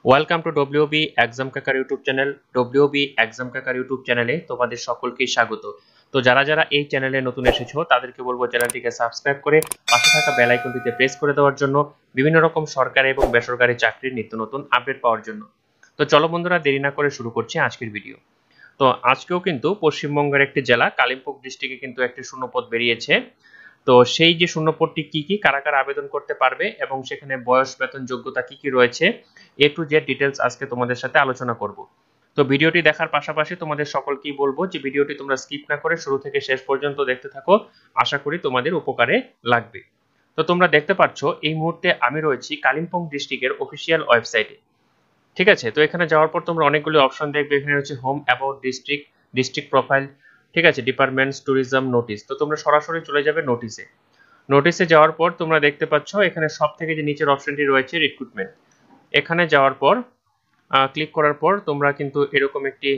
Welcome to WB exam কাকার YouTube channel. WB exam কাকার YouTube চ্যানেলে তোমাদের সকলকে স্বাগত। তো যারা যারা এই চ্যানেলে নতুন এসেছো তাদেরকে বলবো চ্যানেলটিকে সাবস্ক্রাইব করে পাশে থাকা বেল আইকনটিতে প্রেস করে দেওয়ার জন্য, বিভিন্ন রকম সরকারি এবং বেসরকারি চাকরির নিত্য নতুন আপডেট পাওয়ার জন্য। তো চলো বন্ধুরা, দেরি না করে শুরু করছি আজকের ভিডিও। তো আজকেও কিন্তু পশ্চিমবঙ্গের একটি জেলা কালিম্পং ডিস্ট্রিক্টে কিন্তু একটি শূন্যপদ বেরিয়েছে। তো সেই যে শূন্যপদটি কি কি, কারা কারা আবেদন করতে পারবে এবং সেখানে বয়স, বেতন, যোগ্যতা কি কি রয়েছে, এ টু জেড ডিটেলস আজকে তোমাদের সাথে আলোচনা করব। তো ভিডিওটি দেখার পাশাপাশি তোমাদের সকলকেই বলবো যে ভিডিওটি তোমরা স্কিপ না করে শুরু থেকে শেষ পর্যন্ত দেখতে থাকো, আশা করি তোমাদের উপকারে লাগবে। তো তোমরা দেখতে পাচ্ছ এই মুহূর্তে আমি রয়েছি কালিম্পং ডিস্ট্রিক্টের অফিসিয়াল ওয়েবসাইটে। ঠিক আছে, তো এখানে যাওয়ার পর তোমরা অনেকগুলো অপশন দেখবে। এখানে হচ্ছে home, about district, district profile, ঠিক আছে, ডিপার্টমেন্টস, ট্যুরিজম, নোটিশ। তো তোমরা সরাসরি চলে যাবে নোটিশে। নোটিশে যাওয়ার পর তোমরা দেখতে পাচ্ছ এখানে সব থেকে যে নিচের অপশনটি রয়েছে রিক্রুটমেন্ট। এখানে যাওয়ার পর ক্লিক করার পর তোমরা কিন্তু এরকম একটি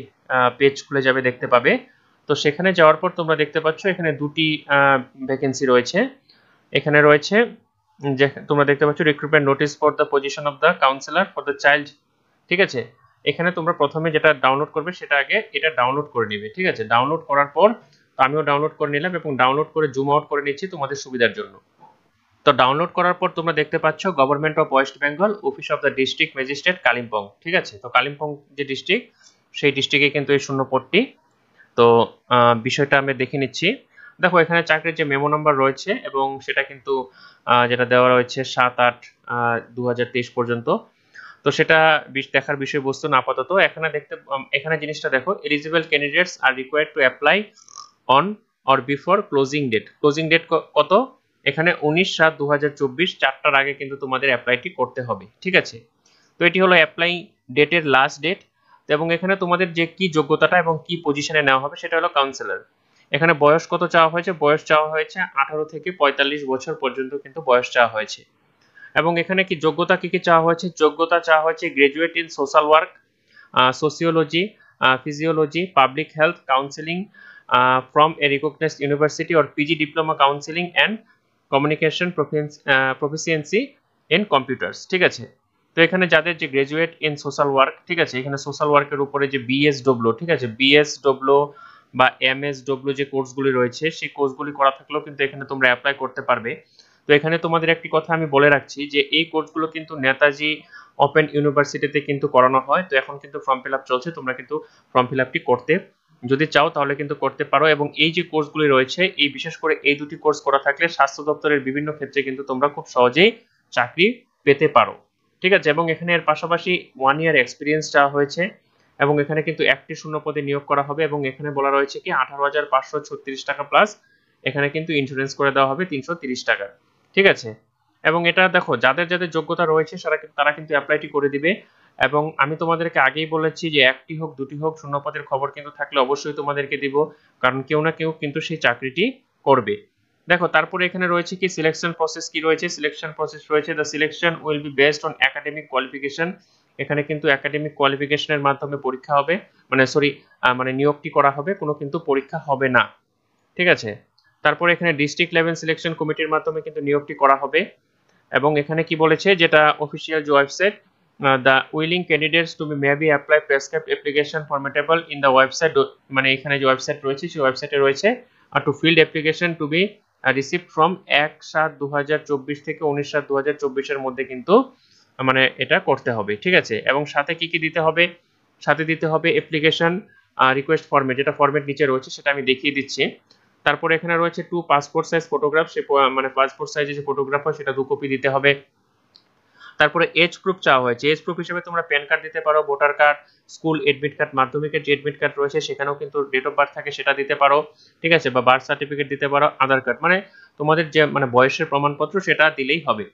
পেজ খুলে যাবে, দেখতে পাবে। তো সেখানে যাওয়ার পর তোমরা দেখতে পাচ্ছ এখানে দুটি ভ্যাকেন্সি রয়েছে। এখানে রয়েছে যে তোমরা দেখতে পাচ্ছ recruitment notice for the position of the councillor for the child. ঠিক আছে, এখানে তোমরা প্রথমে যেটা ডাউনলোড করবে সেটা আগে এটা ডাউনলোড করে নিবে। ঠিক আছে, ডাউনলোড করার পর আমিও ডাউনলোড করে নিলাম এবং ডাউনলোড করে জুম আউট করে নিচ্ছি তোমাদের সুবিধার জন্য। তো ডাউনলোড করার পর তোমরা দেখতে পাচ্ছ government of West Bengal, office of the district magistrate Kalimpong. ঠিক আছে, তো কালিম্পং যে ডিস্ট্রিক্ট, সেই ডিস্ট্রিক্টে কিন্তু এই শূন্যপদটি। তো বিষয়টা আমি দেখে নিচ্ছি। দেখো এখানে চাকরির যে মেমো নাম্বার রয়েছে এবং সেটা কিন্তু যেটা দেওয়া রয়েছে 7/8/2023 পর্যন্ত। তো সেটা দেখার বিষয়বস্তু না আপাতত। এখানে জিনিসটা দেখো, eligible candidates are required to apply on or before closing date. Closing date কত? এখানে 19/7/2024, 4টার আগে কিন্তু তোমাদের অ্যাপ্লাইটি করতে হবে। ঠিক আছে, তো এটি হলো অ্যাপ্লাই ডেটের লাস্ট ডেট। এবং এখানে তোমাদের যে কি যোগ্যতাটা এবং কি পজিশনে নেওয়া হবে সেটা হলো কাউন্সিলর। এখানে বয়স কত চাওয়া হয়েছে? বয়স চাওয়া হয়েছে 18 থেকে 45 বছর পর্যন্ত কিন্তু বয়স চাওয়া হয়েছে। এবং এখানে কি যোগ্যতা কি কি চাওয়া হয়েছে? যোগ্যতা চাওয়া হয়েছে graduate in social work, sociology, physiology, public health, counselling from a recognized university or PG diploma counseling and communication proficiency in computers। ঠিক আছে, তো এখানে যাদের যে গ্রাজুয়েট ইন সোশ্যাল ওয়ার্ক, ঠিক আছে, এখানে সোশ্যাল ওয়ার্কের উপরে যে বিএসডব্লিউ, ঠিক আছে, বিএসডব্লিউ বা এমএসডব্লিউ যে কোর্সগুলি রয়েছে সেই কোর্সগুলি করা থাকলেও কিন্তু এখানে তোমরা অ্যাপ্লাই করতে পারবে। তো এখানে তোমাদের একটি কথা আমি বলে রাখছি যে এই কোর্সগুলো কিন্তু নেতাজি ওপেন ইউনিভার্সিটিতে কিন্তু করানো হয়। তো এখন কিন্তু ফর্ম ফিল আপ চলছে, তোমরা কিন্তু ফর্ম ফিল আপটি করতে যদি চাও তাহলে কিন্তু করতে পারো। এবং এই যে কোর্সগুলি রয়েছে, এই বিশেষ করে এই দুটি কোর্স করা থাকলে স্বাস্থ্য দপ্তরের বিভিন্ন ক্ষেত্রে কিন্তু তোমরা খুব সহজেই চাকরি পেতে পারো। ঠিক আছে, এবং এখানে এর পাশাপাশি 1 ইয়ার এক্সপিরিয়েন্স চাওয়া হয়েছে এবং এখানে কিন্তু একটি শূন্য পদে নিয়োগ করা হবে। এবং এখানে বলা রয়েছে কি 18,536 টাকা প্লাস এখানে কিন্তু ইন্স্যুরেন্স করে দেওয়া হবে 330 টাকা। ঠিক আছে, এবং এটা দেখো যাদের যাদের যোগ্যতা রয়েছে তারা কিন্তু অ্যাপ্লাইটি করে দিবে। এবং আমি তোমাদেরকে আগেই বলেছি যে একটি হোক দুটি হোক শূন্যপদের খবর কিন্তু থাকলে অবশ্যই তোমাদেরকে দিব, কারণ কেউ না কেউ কিন্তু সেই চাকরিটি করবে। দেখো তারপরে এখানে রয়েছে কি সিলেকশন প্রসেস কি রয়েছে। সিলেকশন প্রসেস রয়েছে the selection will be based on academic qualification. এখানে কিন্তু একাডেমিক কোয়ালিফিকেশনের মাধ্যমে পরীক্ষা হবে, মানে নিয়োগটি করা হবে, কোনো কিন্তু পরীক্ষা হবে না। ঠিক আছে, তারপরে এখানে ডিস্ট্রিক্ট লেভেল সিলেকশন কমিটির মাধ্যমে কিন্তু নিয়োগটি করা হবে। এবং এখানে কি বলেছে, যেটা অফিসিয়াল যে website, the willing candidates to be maybe apply prescribed application formatable in the website, মানে এখানে যে ওয়েবসাইট রয়েছে সেই ওয়েবসাইটে রয়েছে আর to filled application to be received from 1/7/2024 থেকে 19/7/2024 এর মধ্যে কিন্তু মানে এটা করতে হবে। ঠিক আছে, এবং সাথে কি কি দিতে হবে? সাথে দিতে হবে অ্যাপ্লিকেশন রিকোয়েস্ট ফরম্যাট, যেটা ফরম্যাট নিচে রয়েছে সেটা আমি দেখিয়ে দিচ্ছি। তারপরে এখানে রয়েছে 2 পাসপোর্ট সাইজ ফটোগ্রাফ, সে মানে পাসপোর্ট সাইজে যে ফটোগ্রাফ হয় সেটা 2 কপি দিতে হবে। তারপরে এজ প্রুফ চাওয়া হয়েছে। এজ প্রুফ হিসেবে তোমরা প্যান কার্ড দিতে পারো, voter card, school admit card, মাধ্যমিকের যে এডমিট কার্ড রয়েছে সেখানেও কিন্তু ডেট অফ বার্থ থাকে সেটা দিতে পারো। ঠিক আছে, বা বার্থ সার্টিফিকেট দিতে পারো, আধার কার্ড, মানে তোমাদের যে মানে বয়সের প্রমাণপত্র সেটা দিলেই হবে।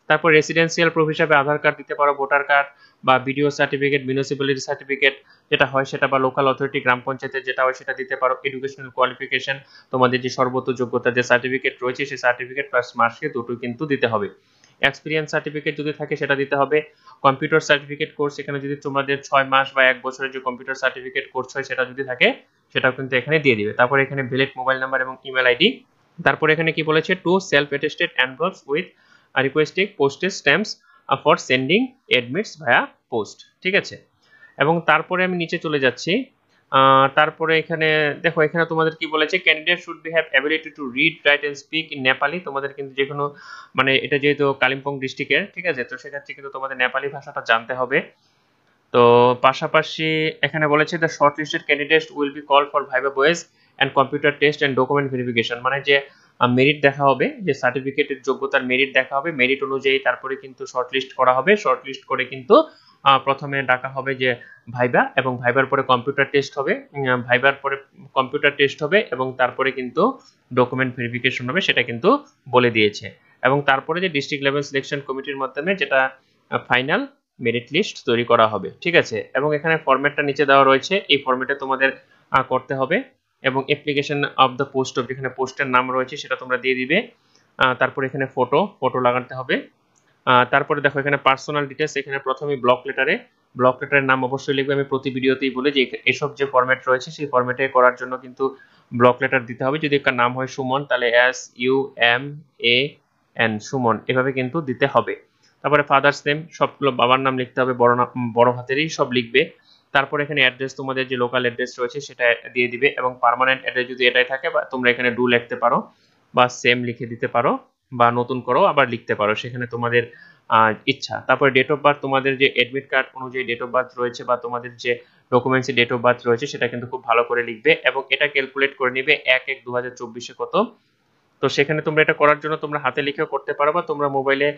তারপর রেসিডেন্সিয়াল প্রুফ হিসেবে আধার কার্ড দিতে পারো, ভোটার কার্ড বা বিডিও সার্টিফিকেট, মিউনিসিপ্যালিটি সার্টিফিকেট যেটা হয় সেটা, বা লোকাল অথরিটি গ্রাম পঞ্চায়েতের যেটা হয় সেটা দিতে পারো। এডুকেশনাল কোয়ালিফিকেশন, তোমাদের যে সর্বোচ্চ যোগ্যতা যে সার্টিফিকেট রয়েছে সেই সার্টিফিকেট প্লাস মার্কশিট দুটো কিন্তু দিতে হবে। এক্সপিরিয়েন্স সার্টিফিকেট যদি থাকে সেটা দিতে হবে। কম্পিউটার সার্টিফিকেট কোর্স, এখানে যদি তোমাদের 6 মাস বা 1 বছরের যে কম্পিউটার সার্টিফিকেট কোর্স হয় সেটা যদি থাকে সেটাও কিন্তু এখানে দিয়ে দিবে। তারপরে এখানে ভ্যালিড মোবাইল নাম্বার এবং ইমেল আইডি। তারপরে এখানে কি বলেছে, two self attested envelopes with requesting postage stamps for sending admits via post, ঠিক আছে। এবং তারপরে আমি নিচে চলে যাচ্ছি। তারপরে এখানে দেখো, এখানে তোমাদের কি বলেছে, candidate should be have ability to read, write and speak in Nepali. তোমাদের কিন্তু যে কোনো মানে এটা যেহেতু কালিম্পং ডিস্ট্রিক্টের, ঠিক আছে, তো সেক্ষেত্রে কিন্তু তোমাদের নেপালি ভাষাটা জানতে হবে। তো পাশাপাশি এখানে বলেছে the short listed candidates will be call for viva voice and computer test and document verification. মানে যে মেরিট দেখা হবে, যে সার্টিফিকেটের যোগ্যতার মেরিট দেখা হবে, মেরিট অনুযায়ী তারপরে কিন্তু শর্ট লিস্ট করা হবে। শর্ট লিস্ট করে কিন্তু প্রথমে ডাকা হবে যে ভাইভা, এবং ভাইবার পরে কম্পিউটার টেস্ট হবে, ভাইবার পরে কম্পিউটার টেস্ট হবে, এবং তারপরে কিন্তু ডকুমেন্ট ভেরিফিকেশন হবে, সেটা কিন্তু বলে দিয়েছে। এবং তারপরে যে ডিস্ট্রিক্ট লেভেল সিলেকশন কমিটির মাধ্যমে যেটা ফাইনাল মেরিট লিস্ট তৈরি করা হবে, ঠিক আছে। এবং এখানে ফরম্যাটটা নিচে দেওয়া রয়েছে, এই ফরম্যাটে তোমাদের করতে হবে। এবং application of the post of, যেখানে পোস্টের নাম রয়েছে সেটা তোমরা দিয়ে দিবে। তারপরে এখানে ফটো লাগাতে হবে। তারপরে দেখো এখানে পার্সোনাল ডিটেলস, এখানে প্রথমে ব্লক লেটারের নাম অবশ্যই লিখবে। আমি প্রতি ভিডিওতেই বলি যে এসব যে ফরম্যাট রয়েছে সেই ফরম্যাটে করার জন্য কিন্তু ব্লক লেটার দিতে হবে। যদি একটা নাম হয় সুমন, তাহলে SUMAN সুমন, এভাবে কিন্তু দিতে হবে। তারপরে ফাদার্স নেম, সবগুলো বাবার নাম লিখতে হবে, বড় হাতেরই সব লিখবে। তারপরে এখানে অ্যাড্রেস, তোমাদের যে লোকাল অ্যাড্রেস রয়েছে সেটা দিয়ে দিবে। এবং পার্মানেন্ট অ্যাড্রেস যদি এটাই থাকে, বা তোমরা এখানে ডু লিখতে পারো, বা সেম লিখে দিতে পারো, বা নতুন করো আবার লিখতে পারো, সেখানে তোমাদের ইচ্ছা। তারপরে ডেট অফ বার্থ, তোমাদের যে এডমিট কার্ড অনুযায়ী ডেট অফ বার্থ রয়েছে, বা তোমাদের যে ডকুমেন্টসে ডেট অফ বার্থ রয়েছে সেটা কিন্তু খুব ভালো করে লিখবে। এবং এটা ক্যালকুলেট করে নিবে 1/1/2024 কত। তো সেখানে তোমরা এটা করার জন্য তোমরা হাতে লিখেও করতে পারো, বা তোমরা মোবাইলে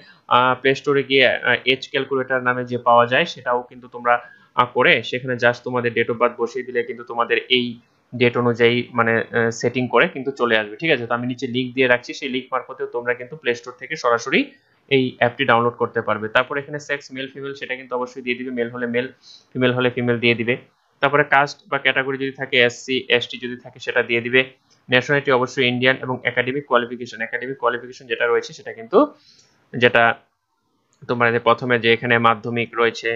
প্লে স্টোরে গিয়ে এজ ক্যালকুলেটর নামে যে পাওয়া যায় সেটাও কিন্তু তোমরা করে সেখানে জাস্ট তোমাদের ডেট অফ বার্থ বসিয়ে দিলে কিন্তু তোমাদের এই ডেট অনুযায়ী মানে সেটিং করে কিন্তু চলে আসবে, ঠিক আছে। তো আমি নিচে লিংক দিয়ে রাখছি, সেই লিংক মারফতেও তোমরা কিন্তু প্লে স্টোর থেকে সরাসরি এই অ্যাপটি ডাউনলোড করতে পারবে। তারপর এখানে সেক্স মেল ফিমেল সেটা কিন্তু অবশ্যই দিয়ে দিবে, মেল হলে মেল, ফিমেল হলে ফিমেল দিয়ে দিবে। তারপরে কাস্ট বা ক্যাটাগরি যদি থাকে, SC ST যদি থাকে সেটা দিয়ে দিবে। ন্যাশনালিটি অবশ্যই ইন্ডিয়ান। এবং একাডেমিক কোয়ালিফিকেশন যেটা রয়েছে সেটা কিন্তু যেটা তোমার প্রথমে যে এখানে মাধ্যমিক রয়েছে,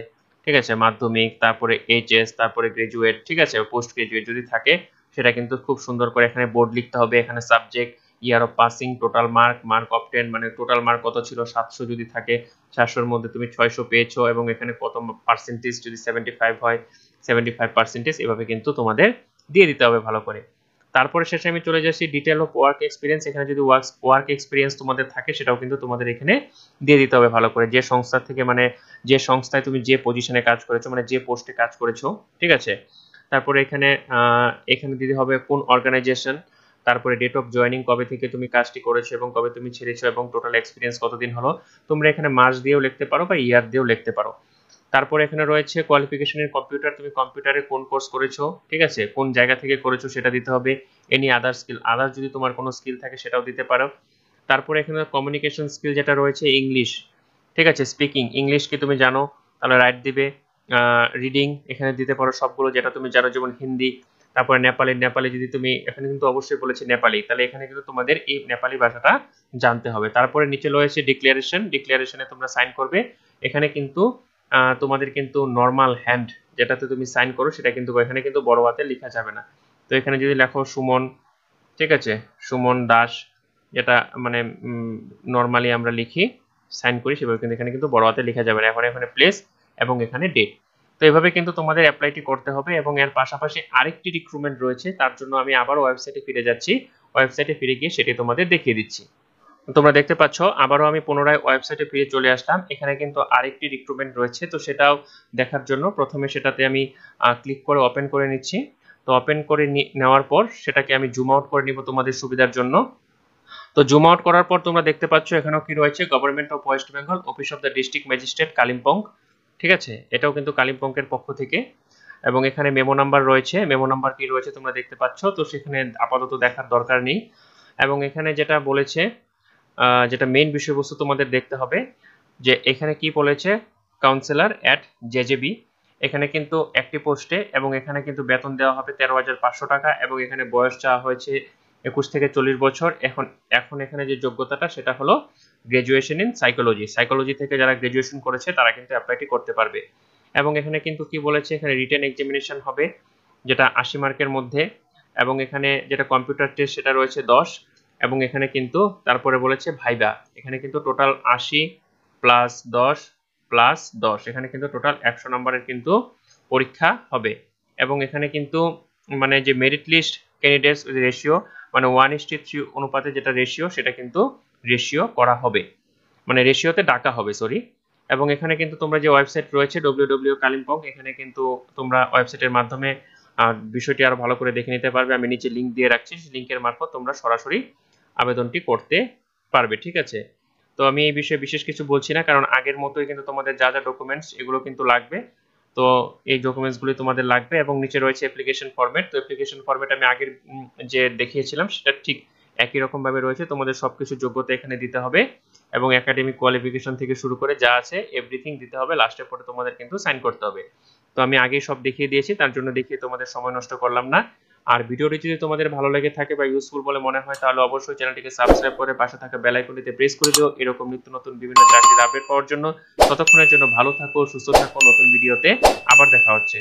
ঠিক আছে, মাধ্যমিক, তারপরে HS, তারপরে গ্রাজুয়েট, ঠিক আছে, পোস্ট গ্রাজুয়েট যদি থাকে সেটা কিন্তু খুব সুন্দর করে এখানে বোর্ড লিখতে হবে। এখানে subject, year of passing, total mark of 10, মানে টোটাল মার্ক কত ছিল, 700 যদি থাকে 700-র মধ্যে তুমি 600 পেয়েছো, এবং এখানে কত পার্সেন্টেজ, যদি 75 হয় 75%, এভাবে কিন্তু তোমাদের দিয়ে দিতে হবে ভালো করে। তারপরে শেষে আমি চলে যাচ্ছি ডিটেল অফ ওয়ার্ক এক্সপিরিয়েন্স। এখানে যদি ওয়ার্ক এক্সপিরিয়েন্স তোমাদের থাকে সেটাও কিন্তু তোমাদের এখানে দিয়ে দিতে হবে ভালো করে, যে সংস্থা থেকে মানে যে সংস্থায় তুমি যে পজিশনে কাজ করেছো, মানে যে পোস্টে কাজ করেছো, ঠিক আছে। তারপরে এখানে দিতে হবে কোন অর্গানাইজেশন, তারপরে ডেট অফ জয়েনিং, কবে থেকে তুমি কাজটি করেছো এবং কবে তুমি ছেড়েছো, এবং টোটাল এক্সপিরিয়েন্স কতদিন হলো। তোমরা এখানে মাস দিয়েও লিখতে পারো বা ইয়ার দিয়েও লিখতে পারো। তারপরে এখানে রয়েছে কোয়ালিফিকেশনের কম্পিউটার, তুমি কম্পিউটারে কোন কোর্স করেছো, ঠিক আছে, কোন জায়গা থেকে করেছো সেটা দিতে হবে। এনি আদার স্কিল, যদি তোমার কোনো স্কিল থাকে সেটাও দিতে পারো। তারপরে এখানে কমিউনিকেশন স্কিল যেটা রয়েছে ইংলিশ, ঠিক আছে, স্পিকিং, ইংলিশ কি তুমি জানো, তাহলে রাইট দিবে। রিডিং এখানে দিতে পারো সবগুলো যেটা তুমি জানো, যেমন হিন্দি। তারপরে নেপালি যদি তুমি, এখানে কিন্তু অবশ্যই বলেছি নেপালি, তাহলে এখানে কিন্তু তোমাদের এই নেপালি ভাষাটা জানতে হবে। তারপরে নিচে রয়েছে ডিক্লারেশনে তোমরা সাইন করবে। এখানে কিন্তু তোমাদের কিন্তু নর্মাল হ্যান্ড যেটাতে তুমি সাইন করো সেটা কিন্তু এখানে কিন্তু বড় হাতে লেখা যাবে না। তো এখানে যদি লেখো সুমন, ঠিক আছে, সুমন দাস, যেটা মানে নর্মালি আমরা লিখি সাইন করি সেভাবে কিন্তু এখানে কিন্তু বড় হাতে লেখা যাবে না। এখানে প্লেস এবং এখানে ডেট। তো এভাবে কিন্তু তোমাদের অ্যাপ্লাইটি করতে হবে। এবং এর পাশাপাশি আরেকটি রিক্রুটমেন্ট রয়েছে, তার জন্য আমি আবারও ওয়েবসাইটে ফিরে যাচ্ছি। ওয়েবসাইটে ফিরে গিয়ে সেটি তোমাদের দেখিয়ে দিচ্ছি। তোমরা দেখতে পাচ্ছ আবারও আমি পুনরায় ওয়েবসাইটে ফিরে চলে আসলাম। এখানে কিন্তু আরেকটি রিক্রুটমেন্ট রয়েছে, তো সেটাও দেখার জন্য প্রথমে সেটাতে আমি ক্লিক করে ওপেন করে নিচ্ছি। তো ওপেন করে নেওয়ার পর সেটাকে আমি জুম আউট করে নিব তোমাদের সুবিধার জন্য। তো জুম আউট করার পর তোমরা দেখতে পাচ্ছ এখানেও কি রয়েছে, government of West Bengal, office of the district magistrate Kalimpong, ঠিক আছে, এটাও কিন্তু কালিম্পংয়ের পক্ষ থেকে। এবং এখানে মেমো নাম্বার রয়েছে, মেমো নাম্বার কি রয়েছে তোমরা দেখতে পাচ্ছ, তো সেখানে আপাতত দেখার দরকার নেই। এবং এখানে যেটা বলেছে, যেটা মেইন বিষয়বস্তু তোমাদের দেখতে হবে, যে এখানে কি বলেছে, কাউন্সিলর অ্যাট জেজেবি, এখানে কিন্তু একটি পোস্টে, এবং এখানে কিন্তু বেতন দেওয়া হবে 13,500 টাকা। এবং এখানে বয়স চাওয়া হয়েছে 21 থেকে 40 বছর। এখন এখানে যে যোগ্যতাটা সেটা হলো গ্রাজুয়েশন ইন সাইকোলজি থেকে যারা গ্রাজুয়েশন করেছে তারা কিন্তু অ্যাপ্লাইটি করতে পারবে। এবং এখানে কিন্তু কি বলেছে, এখানে রিটেন এক্সামিনেশন হবে যেটা 80 মার্কের মধ্যে। এবং এখানে যেটা কম্পিউটার টেস্ট সেটা রয়েছে 10। এবং এখানে কিন্তু তারপরে বলেছে ভাইবা, এখানে কিন্তু টোটাল 80 + 10 প্লাস 10, এখানে কিন্তু টোটাল 100 নম্বরের কিন্তু পরীক্ষা হবে। এবং এখানে কিন্তু মানে যে মেরিট লিস্ট ক্যান্ডিডেটস রেশিও মানে 1:3 অনুপাতে যেটা রেশিও সেটা কিন্তু রেশিও করা হবে, মানে রেশিওতে ডাকা হবে, সরি। এবং এখানে কিন্তু তোমরা যে ওয়েবসাইট রয়েছে www.kalimpong, এখানে কিন্তু তোমরা ওয়েবসাইটের মাধ্যমে বিষয়টি আরো ভালো করে দেখে নিতে পারবে। আমি নিচে লিংক দিয়ে রাখছি, লিংকের মারফত তোমরা সরাসরি আবেদনটি করতে পারবে, ঠিক আছে। তো আমি এই বিষয়ে বিশেষ কিছু বলছি না, কারণ আগের মতোই কিন্তু তোমাদের যা যা ডকুমেন্টস এগুলো কিন্তু লাগবে। তো এই ডকুমেন্টসগুলি তোমাদের লাগবে এবং নিচে রয়েছে অ্যাপ্লিকেশন ফরম্যাট। তো অ্যাপ্লিকেশন ফরম্যাট আমি আগের যে দেখিয়েছিলাম সেটা ঠিক একই রকম ভাবে রয়েছে। তোমাদের সবকিছু যোগ্যতা এখানে দিতে হবে এবং একাডেমিক কোয়ালিফিকেশন থেকে শুরু করে যা আছে এভরিথিং দিতে হবে, লাস্টের পরে তোমাদের কিন্তু সাইন করতে হবে। তো আমি আগেই সব দেখিয়ে দিয়েছি, তার জন্য দেখিয়ে তোমাদের সময় নষ্ট করলাম না। আর ভিডিওটি যদি তোমাদের ভালো লেগে থাকে বা ইউজফুল বলে মনে হয় তাহলে অবশ্যই চ্যানেলটিকে সাবস্ক্রাইব করে পাশে থাকা বেল আইকনটিতে প্রেস করে দিও এরকম নিত্য নতুন বিভিন্ন চাকরির আপডেট পাওয়ার জন্য। ততক্ষণের জন্য ভালো থাকো, সুস্থ থাকো, নতুন ভিডিওতে আবার দেখা হচ্ছে।